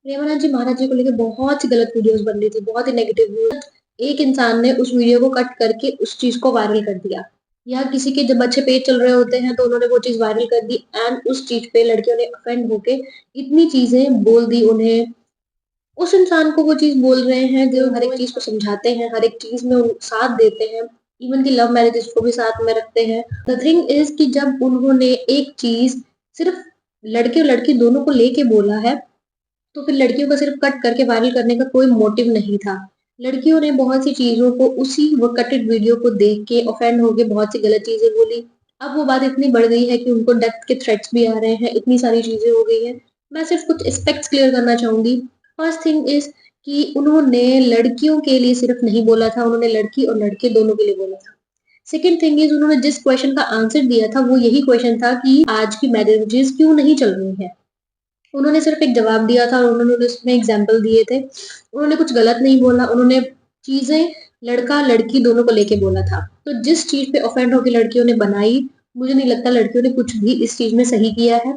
प्रेमानंद जी महाराज जी को लेके बहुत सी गलत वीडियोस बन रही थी, बहुत ही नेगेटिव न्यूज। एक इंसान ने उस वीडियो को कट करके उस चीज को वायरल कर दिया, या किसी के जब अच्छे पेज चल रहे होते हैं तो उन्होंने वो चीज वायरल कर दी एंड उस चीज पे लड़कियों ने ऑफेंड होके इतनी चीजें बोल दी उन्हें। उस इंसान को वो चीज बोल रहे हैं जो हर एक चीज को समझाते हैं, हर एक चीज में साथ देते हैं, इवन की लव मैरिजेस को भी साथ में रखते हैं। द थिंग इज कि जब उन्होंने एक चीज सिर्फ लड़के और लड़की दोनों को लेके बोला है, तो फिर लड़कियों का सिर्फ कट करके वायरल करने का कोई मोटिव नहीं था। लड़कियों ने बहुत सी चीजों को उसी वो कटेड वीडियो को देख के ऑफेंड होके बहुत सी गलत चीजें बोली। अब वो बात इतनी बढ़ गई है कि उनको डेथ के थ्रेट्स भी आ रहे हैं, इतनी सारी चीजें हो गई हैं। मैं सिर्फ कुछ एस्पेक्ट्स क्लियर करना चाहूंगी। फर्स्ट थिंग इज कि उन्होंने लड़कियों के लिए सिर्फ नहीं बोला था, उन्होंने लड़की और लड़के दोनों के लिए बोला था। सेकेंड थिंग इज उन्होंने जिस क्वेश्चन का आंसर दिया था वो यही क्वेश्चन था कि आज की मैरिजेस क्यों नहीं चल रही है। उन्होंने सिर्फ एक जवाब दिया था और उन्होंने उसमें एग्जाम्पल दिए थे। उन्होंने कुछ गलत नहीं बोला, उन्होंने चीजें लड़का लड़की दोनों को लेके बोला था। तो जिस चीज पे ऑफेंड होकर लड़कियों ने बनाई, मुझे नहीं लगता लड़कियों ने कुछ भी इस चीज में सही किया है।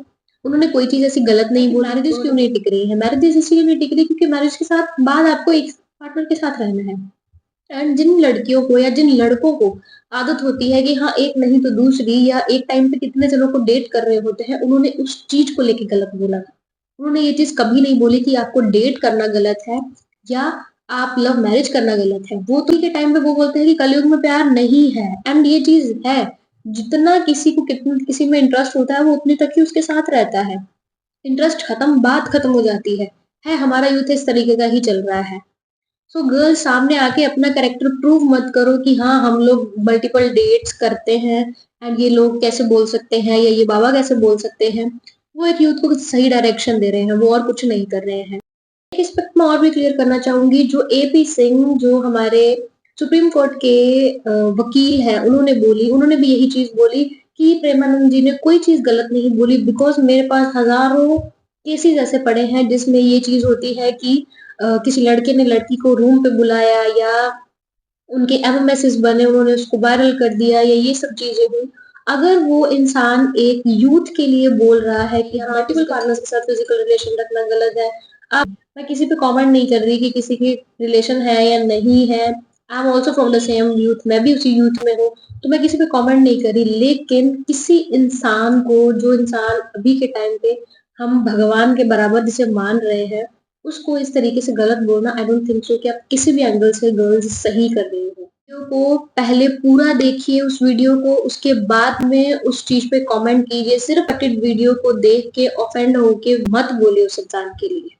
उन्होंने कोई चीज ऐसी गलत नहीं बोली। मैरिजेस क्यों नहीं टिक रही है? मैरिजेस इसलिए नहीं टिक रही क्योंकि मैरिज के साथ बाद आपको एक पार्टनर के साथ रहना है। एंड जिन लड़कियों को या जिन लड़कों को आदत होती है कि हाँ एक नहीं तो दूसरी, या एक टाइम पे कितने जनों को डेट कर रहे होते हैं, उन्होंने उस चीज को लेके गलत बोला था। उन्होंने ये चीज कभी नहीं बोली कि आपको डेट करना गलत है या आप लव मैरिज करना गलत है। वो तो के टाइम पे वो बोलते हैं कि कलयुग में प्यार नहीं है, एंड ये चीज है। जितना किसी को कितना किसी में इंटरेस्ट होता है वो उतनी तक ही उसके साथ रहता है। इंटरेस्ट खत्म, बात खत्म हो जाती है। हमारा यूथ इस तरीके का ही चल रहा है। सो गर्ल्स, सामने आके अपना कैरेक्टर प्रूव मत करो कि हाँ हम लोग मल्टीपल डेट्स करते हैं एंड ये लोग कैसे बोल सकते हैं या ये बाबा कैसे बोल सकते हैं। वो एक यूथ को सही डायरेक्शन दे रहे हैं, वो और कुछ नहीं कर रहे हैं। एक एस्पेक्ट मैं और भी क्लियर करना चाहूंगी। जो एपी सिंह, जो हमारे सुप्रीम कोर्ट के वकील हैं, उन्होंने भी यही चीज बोली कि प्रेमानंद जी ने कोई चीज गलत नहीं बोली, बिकॉज मेरे पास हजारों केसेस ऐसे पड़े हैं जिसमें ये चीज होती है कि किसी लड़के ने लड़की को रूम पे बुलाया या उनके एमएमएसएस बने, उन्होंने उसको वायरल कर दिया या ये सब चीजें हुई। अगर वो इंसान एक यूथ के लिए बोल रहा है कि हाँ मल्टीपल पार्टनर्स के साथ फिजिकल रिलेशन रखना गलत है। अब मैं किसी पे कमेंट नहीं कर रही कि किसी की रिलेशन है या नहीं है। I am also from the same youth, मैं भी उसी यूथ में हूँ, तो मैं किसी पे कमेंट नहीं कर रही। लेकिन किसी इंसान को, जो इंसान अभी के टाइम पे हम भगवान के बराबर जिसे मान रहे हैं, उसको इस तरीके से गलत बोलना, आई डोंट थिंक सो कि आप किसी भी एंगल से गर्ल्स सही कर रही हो। वीडियो को पहले पूरा देखिए, उस वीडियो को, उसके बाद में उस चीज पे कमेंट कीजिए। सिर्फ कटेड वीडियो को देख के ऑफेंड होके मत बोलिए उस इंसान के लिए।